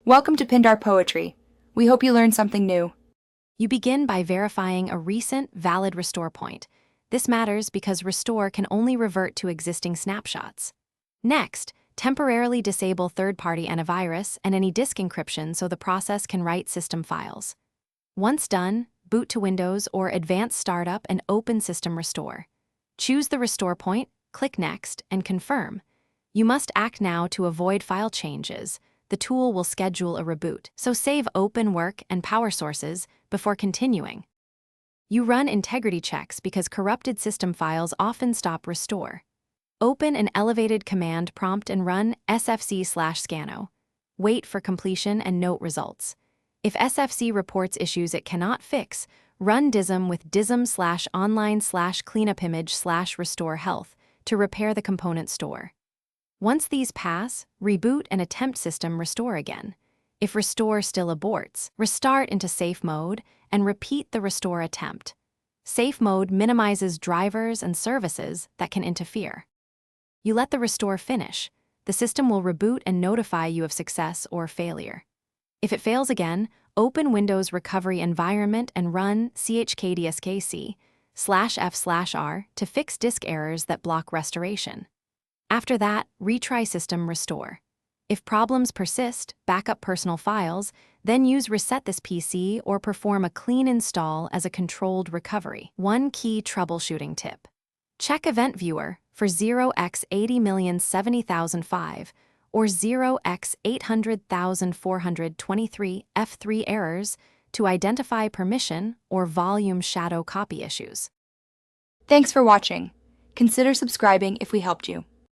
Welcome to Pindar Poetry. We hope you learned something new. You begin by verifying a recent, valid restore point. This matters because restore can only revert to existing snapshots. Next, temporarily disable third-party antivirus and any disk encryption so the process can write system files. Once done, boot to Windows or Advanced Startup and open System Restore. Choose the restore point, click Next, and confirm. You must act now to avoid file changes. The tool will schedule a reboot, so save open work and power sources before continuing. You run integrity checks because corrupted system files often stop restore. Open an elevated command prompt and run sfc/scano. Wait for completion and note results. If SFC reports issues it cannot fix, run dism with dism/online/cleanupimage/restore health to repair the component store. Once these pass, reboot and attempt system restore again. If restore still aborts, restart into safe mode and repeat the restore attempt. Safe mode minimizes drivers and services that can interfere. You let the restore finish. The system will reboot and notify you of success or failure. If it fails again, open Windows Recovery Environment and run chkdskc/f/r to fix disk errors that block restoration. After that, retry system restore. If problems persist, back up personal files, then use Reset This PC or perform a clean install as a controlled recovery. One key troubleshooting tip. Check Event Viewer for 0x80,070,005 or 0x800,423 F3 errors to identify permission or volume shadow copy issues. Thanks for watching. Consider subscribing if we helped you.